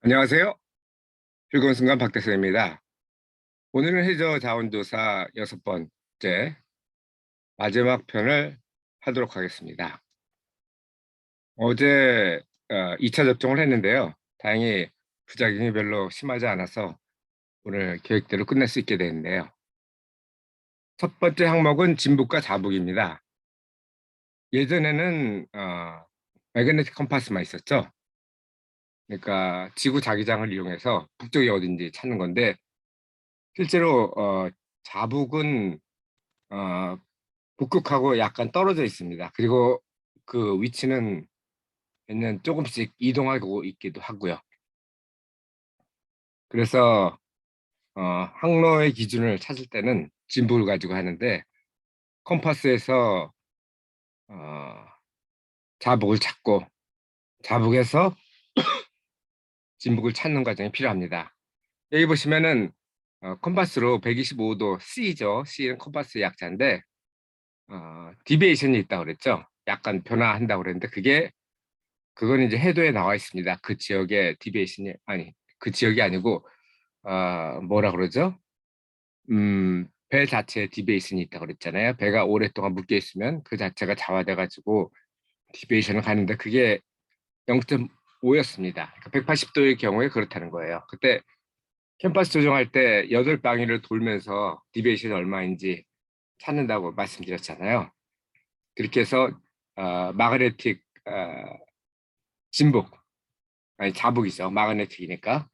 안녕하세요. 즐거운 순간 박대성입니다. 오늘은 해저 자원조사 6번째 마지막 편을 하도록 하겠습니다. 어제 2차 접종을 했는데요. 다행히 부작용이 별로 심하지 않아서 오늘 계획대로 끝낼 수 있게 됐는데요. 첫 번째 항목은 진북과 자북입니다. 예전에는 매그네틱 컴파스만 있었죠. 그러니까 지구 자기장을 이용해서 북쪽이 어딘지 찾는 건데 실제로 자북은 어, 북극하고 약간 떨어져 있습니다. 그리고 그 위치는 매년 조금씩 이동하고 있기도 하고요. 그래서 항로의 기준을 찾을 때는 진북을 가지고 하는데 컴파스에서 어, 자북을 찾고 자북에서 진북을 찾는 과정이 필요합니다. 여기 보시면은 컴파스로 125도 C죠. C는 컴파스의 약자인데 디비에이션이 있다고 그랬죠. 약간 변화한다고 그랬는데 그건 이제 해도에 나와 있습니다. 그 지역의 디비에이션이 아니 그 지역이 아니고 뭐라 그러죠? 배 자체에 디비에이션이 있다고 그랬잖아요. 배가 오랫동안 묶여 있으면 그 자체가 자화돼 가지고 디비에이션을 가는데 그게 0.5였습니다. 그러니까 180도의 경우에 그렇다는 거예요. 그때 캠퍼스 조정할 때 8바퀴를 돌면서 디비에이션이 얼마인지 찾는다고 말씀드렸잖아요. 그렇게 해서 마그네틱 진북 아니 자북이죠. 마그네틱이니까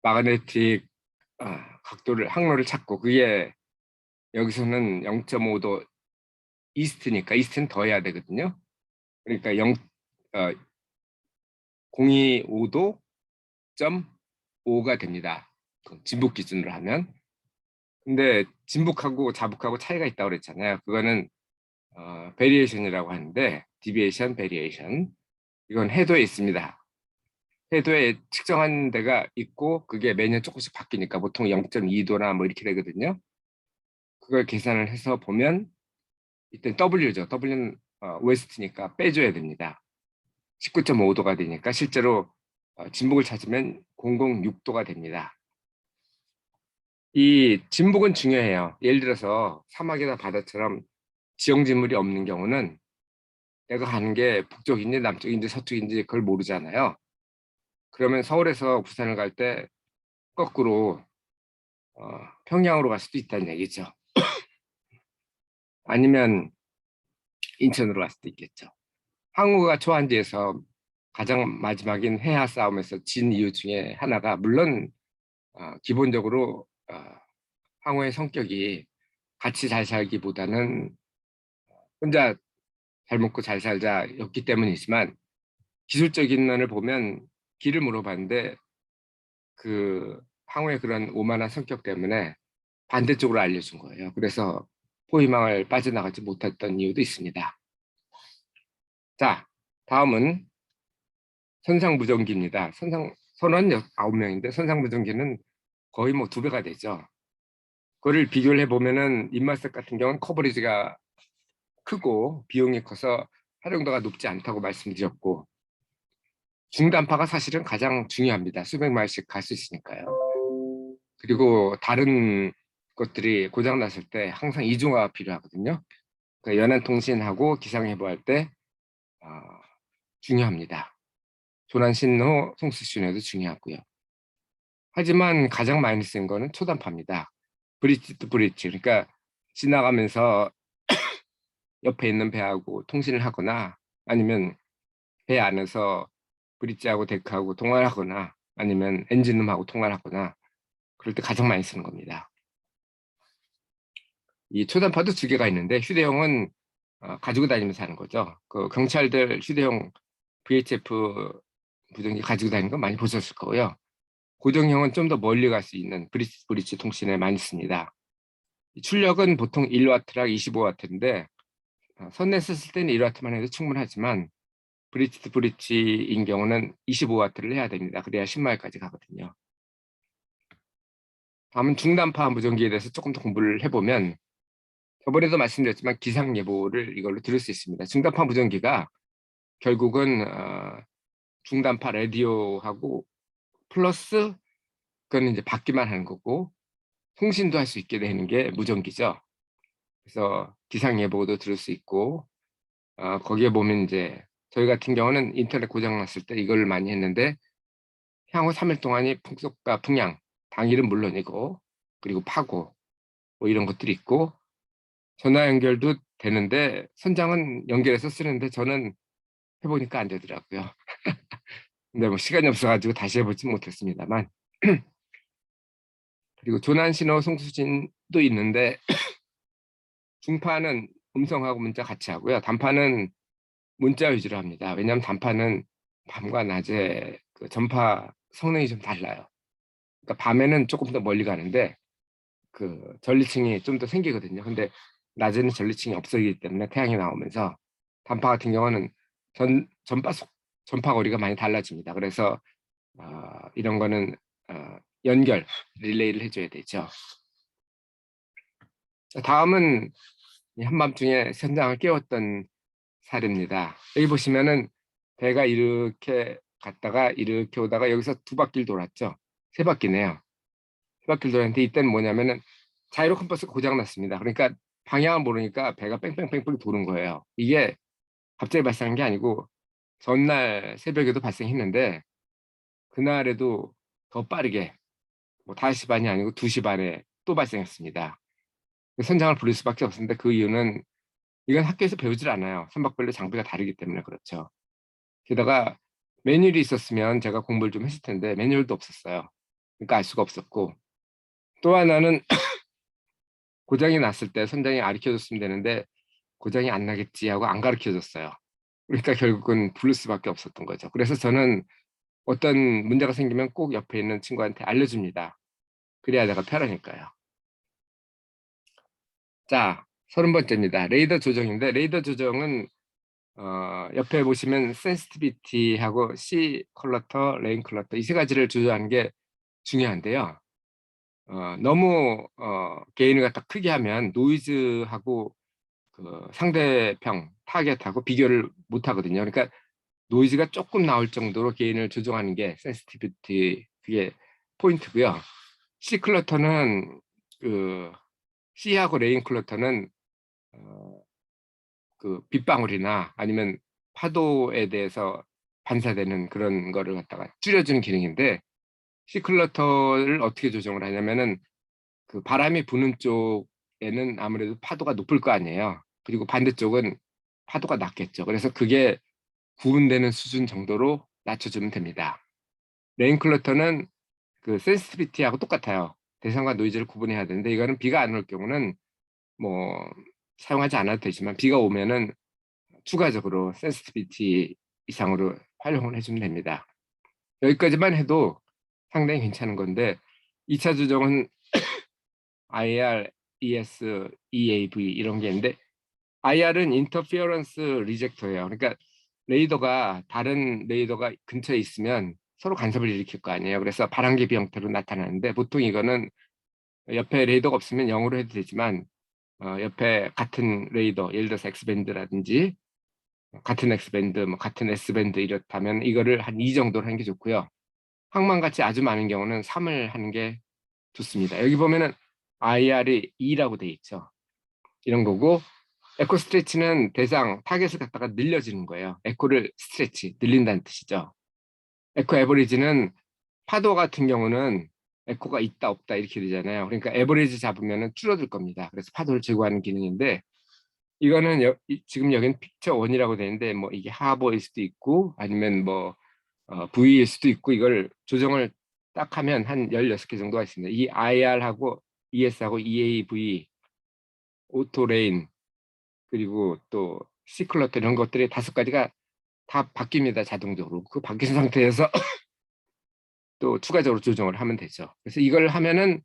마그네틱 각도를 항로를 찾고 그게 여기서는 0.5도 이스트니까 이스트는 더 해야 되거든요. 그러니까 025도 0.5가 됩니다. 진북 기준으로 하면. 근데 진북하고 자북하고 차이가 있다고 그랬잖아요. 그거는 베리에이션이라고 하는데 디비에이션, 베리에이션 이건 해도에 있습니다. 해도에 측정한 데가 있고 그게 매년 조금씩 바뀌니까 보통 0.2도나 뭐 이렇게 되거든요. 그걸 계산을 해서 보면 이때 W죠. W는 웨스트니까 빼줘야 됩니다. 19.5도가 되니까 실제로 진북을 찾으면 006도가 됩니다. 이 진북은 중요해요. 예를 들어서 사막이나 바다처럼 지형지물이 없는 경우는 내가 가는 게 북쪽인지 남쪽인지 서쪽인지 그걸 모르잖아요. 그러면 서울에서 부산을 갈 때 거꾸로 평양으로 갈 수도 있다는 얘기죠. 아니면 인천으로 갈 수도 있겠죠. 항우가 초안지에서 가장 마지막인 해하 싸움에서 진 이유 중에 하나가 물론 기본적으로 항우의 성격이 같이 잘 살기보다는 혼자 잘 먹고 잘 살자였기 때문이지만 기술적인 면을 보면 길을 물어봤는데 그 항우의 그런 오만한 성격 때문에 반대쪽으로 알려준 거예요. 그래서 포위망을 빠져나가지 못했던 이유도 있습니다. 자, 다음은 선상무전기입니다. 선원 9명인데 선상무전기는 거의 뭐 2배가 되죠. 그거를 비교를 해보면은 인마스터 같은 경우는 커버리지가 크고 비용이 커서 활용도가 높지 않다고 말씀드렸고 중단파가 사실은 가장 중요합니다. 수백 마일씩 갈 수 있으니까요. 그리고 다른 것들이 고장 났을 때 항상 이중화가 필요하거든요. 그러니까 연안통신하고 기상예보할 때 어, 중요합니다. 조난신호, 송수신호도 중요하고요. 하지만 가장 많이 쓰는 거는 초단파입니다. 브릿지 또 브릿지. 그러니까 지나가면서 옆에 있는 배하고 통신을 하거나 아니면 배 안에서 브릿지하고 데크하고 통화를 하거나 아니면 엔진룸하고 통화를 하거나 그럴 때 가장 많이 쓰는 겁니다. 이 초단파도 2개가 있는데 휴대용은 가지고 다니면서 하는 거죠. 그 경찰들 휴대용 VHF 무전기 가지고 다니는 거 많이 보셨을 거고요. 고정형은 좀 더 멀리 갈 수 있는 브릿지 브릿지 통신에 많이 씁니다. 출력은 보통 1W랑 25W인데 선내 썼을 때는 1W만 해도 충분하지만 브릿지 투 브릿지인 경우는 25W를 해야 됩니다. 그래야 10마일까지 가거든요. 다음은 중단파 무전기에 대해서 조금 더 공부를 해보면 저번에도 말씀드렸지만 기상 예보를 이걸로 들을 수 있습니다. 중단파 무전기가 결국은 중단파 라디오하고 플러스 그거는 이제 받기만 하는 거고 통신도 할 수 있게 되는 게 무전기죠. 그래서 기상 예보도 들을 수 있고 거기에 보면 이제 저희 같은 경우는 인터넷 고장 났을 때 이걸 많이 했는데 향후 3일 동안이 풍속과 풍향, 당일은 물론이고 그리고 파고 뭐 이런 것들이 있고 전화 연결도 되는데 선장은 연결해서 쓰는데 저는 해보니까 안 되더라고요. 근데 뭐 시간이 없어가지고 다시 해보지 못했습니다만 그리고 조난 신호 송수진도 있는데 중파는 음성하고 문자 같이 하고요. 단파는 문자 위주로 합니다. 왜냐하면 단파는 밤과 낮에 그 전파 성능이 좀 달라요. 그러니까 밤에는 조금 더 멀리 가는데 그 전리층이 좀 더 생기거든요. 근데 낮에는 전리층이 없어지기 때문에 태양이 나오면서 단파 같은 경우는 전파 거리가 많이 달라집니다. 그래서 이런 거는 연결 릴레이를 해줘야 되죠. 다음은 한밤중에 현장을 깨웠던 사례입니다. 여기 보시면은 배가 이렇게 갔다가 이렇게 오다가 여기서 두 바퀴를 돌았죠. 세 바퀴네요. 세 바퀴를 돌았는데 이때는 뭐냐면은 자이로 컴퍼스가 고장 났습니다. 그러니까 방향을 모르니까 배가 뺑뺑뺑뺑 도는 거예요. 이게 갑자기 발생한 게 아니고 전날 새벽에도 발생했는데 그날에도 더 빠르게 뭐 5시 반이 아니고 2시 반에 또 발생했습니다. 선장을 부를 수밖에 없었는데 그 이유는 이건 학교에서 배우질 않아요. 선박별로 장비가 다르기 때문에 그렇죠. 게다가 매뉴얼이 있었으면 제가 공부를 좀 했을 텐데 매뉴얼도 없었어요. 그러니까 알 수가 없었고 또 하나는 고장이 났을 때 선장이 가르쳐줬으면 되는데 고장이 안 나겠지 하고 안 가르쳐줬어요. 그러니까 결국은 부를 수밖에 없었던 거죠. 그래서 저는 어떤 문제가 생기면 꼭 옆에 있는 친구한테 알려줍니다. 그래야 내가 편하니까요. 자, 30번째입니다. 레이더 조정인데 레이더 조정은 옆에 보시면 센시티비티하고 C 컬러터, 레인 컬러터 이 세 가지를 조절하는 게 중요한데요. 너무 게인을 갖다 크게 하면 노이즈하고 그 상대평 타겟하고 비교를 못 하거든요. 그러니까 노이즈가 조금 나올 정도로 게인을 조정하는 게 센시티비티 그게 포인트고요. C 클러터는 그 C하고 레인 클러터는 어, 그 빗방울이나 아니면 파도에 대해서 반사되는 그런 거를 갖다가 줄여주는 기능인데 시클러터를 어떻게 조정을 하냐면은 그 바람이 부는 쪽에는 아무래도 파도가 높을 거 아니에요. 그리고 반대쪽은 파도가 낮겠죠. 그래서 그게 구분되는 수준 정도로 낮춰주면 됩니다. 레인클러터는 그 센시티비티하고 똑같아요. 대상과 노이즈를 구분해야 되는데 이거는 비가 안 올 경우는 뭐 사용하지 않아도 되지만 비가 오면은 추가적으로 센시티비티 이상으로 활용을 해주면 됩니다. 여기까지만 해도 상당히 괜찮은 건데 2차 조정은 IR, ES, EAV 이런 게 있는데 IR은 인터피어런스 리젝터예요. 그러니까 레이더가 다른 레이더가 근처에 있으면 서로 간섭을 일으킬 거 아니에요. 그래서 바람개비 형태로 나타나는데 보통 이거는 옆에 레이더가 없으면 0으로 해도 되지만 옆에 같은 레이더 예를 들어서 X밴드라든지 같은 X밴드, 뭐 같은 S밴드 이렇다면 이거를 한 2 정도로 하는 게 좋고요. 항만같이 아주 많은 경우는 3을 하는 게 좋습니다. 여기 보면은 IR이 2라고 돼 있죠. 이런 거고 에코 스트레치는 대상 타겟을 갖다가 늘려지는 거예요. 에코를 스트레치 늘린다는 뜻이죠. 에코 에버리지는 파도 같은 경우는 에코가 있다 없다 이렇게 되잖아요. 그러니까 에버리지 잡으면 줄어들 겁니다. 그래서 파도를 제거하는 기능인데 이거는 지금 여기는 픽처 1이라고 되는데 뭐 이게 하버일 수도 있고 아니면 뭐 V일 수도 있고 이걸 조정을 딱 하면 한 16개 정도가 있습니다. 이 IR하고 ES하고 EAV, 오토레인 그리고 또 시클러트 이런 것들이 5가지가 다 바뀝니다. 자동적으로. 그 바뀐 상태에서 또 추가적으로 조정을 하면 되죠. 그래서 이걸 하면은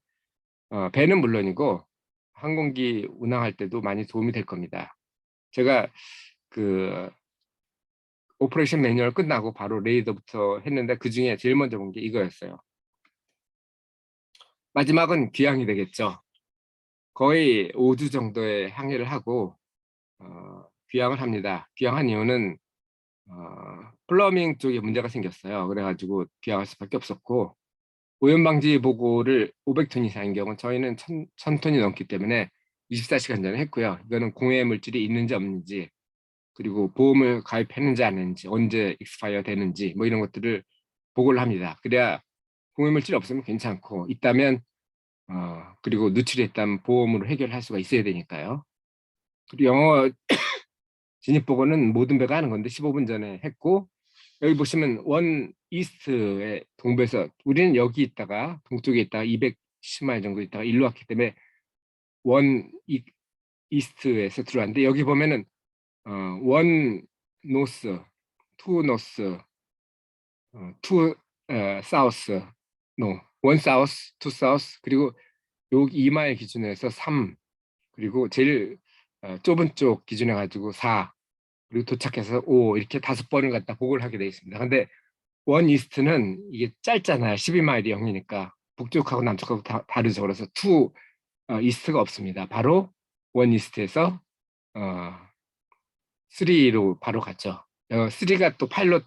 배는 물론이고 항공기 운항할 때도 많이 도움이 될 겁니다. 제가 그 오퍼레이션 매뉴얼 끝나고 바로 레이더부터 했는데 그 중에 제일 먼저 본 게 이거였어요. 마지막은 귀향이 되겠죠. 거의 5주 정도의 항해를 하고 귀향을 합니다. 귀향한 이유는 플러밍 쪽에 문제가 생겼어요. 그래가지고 귀향할 수밖에 없었고 오염 방지 보고를 500톤 이상인 경우 저희는 1000톤이 넘기 때문에 24시간 전에 했고요. 이거는 공해 물질이 있는지 없는지, 그리고 보험을 가입했는지 안 했는지, 언제 익스파이어 되는지 뭐 이런 것들을 보고를 합니다. 그래야 공해 물질이 없으면 괜찮고, 있다면 그리고 누출했다면 보험으로 해결할 수가 있어야 되니까요. 그리고 영어 진입 보고는 모든 배가 하는 건데 15분 전에 했고, 여기 보시면 원 이스트의 동부에서 우리는 여기 있다가 동쪽에 있다가 210마일 정도 있다가 일로 왔기 때문에 원 이스트에서 들어왔는데, 여기 보면은 원 노스, 투 노스, 투 사우스, 노, 원 사우스, 투 사우스, 그리고 여기 2마일 기준에서 3, 그리고 제일 좁은 쪽 기준해 가지고 4, 그리고 도착해서 5, 이렇게 5번을 갖다 보고를 하게 되어 있습니다. 근데 원 이스트는 이게 짧잖아요. 12마일이 0이니까 북쪽하고 남쪽하고 다르죠. 그래서 투 이스트가 없습니다. 바로 원 이스트에서 3로 바로 갔죠. 3가 또 파일럿이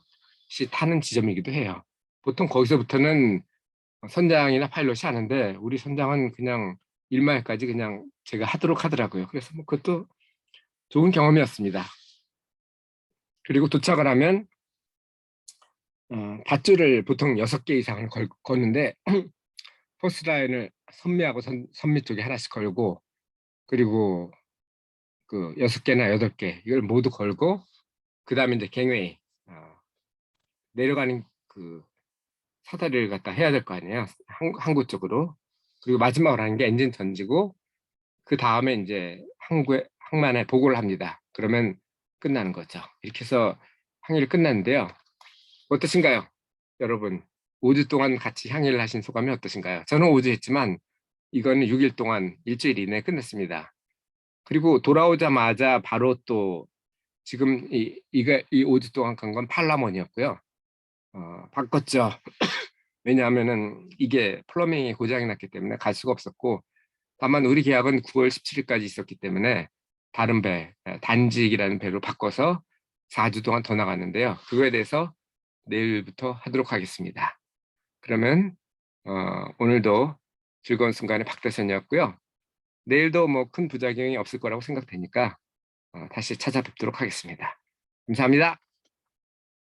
타는 지점이기도 해요. 보통 거기서부터는 선장이나 파일럿이 하는데, 우리 선장은 그냥 1마일까지 그냥 제가 하도록 하더라고요. 그래서 뭐 그것도 좋은 경험이었습니다. 그리고 도착을 하면 밧줄을 보통 6개 이상을 걷는데 포스라인을 선미하고 선미 쪽에 하나씩 걸고, 그리고 그 6개나 8개 이걸 모두 걸고, 그 다음에 이제 갱웨이 내려가는 그 사다리를 갖다 해야 될 거 아니에요. 항구 쪽으로. 그리고 마지막으로 하는 게 엔진 던지고, 그 다음에 이제 항만에 보고를 합니다. 그러면 끝나는 거죠. 이렇게 해서 항해를 끝났는데요. 어떠신가요, 여러분? 5주 동안 같이 항해를 하신 소감이 어떠신가요? 저는 5주 했지만 이거는 6일 동안 일주일 이내에 끝냈습니다. 그리고 돌아오자마자 바로 또 지금 이 5주 동안 간 건 팔라몬이었고요. 바꿨죠. 왜냐하면은 이게 플러밍이 고장이 났기 때문에 갈 수가 없었고, 다만 우리 계약은 9월 17일까지 있었기 때문에 다른 배, 단직이라는 배로 바꿔서 4주 동안 더 나갔는데요. 그거에 대해서 내일부터 하도록 하겠습니다. 그러면 오늘도 즐거운 순간의 박대선이었고요. 내일도 뭐 큰 부작용이 없을 거라고 생각되니까 다시 찾아뵙도록 하겠습니다. 감사합니다.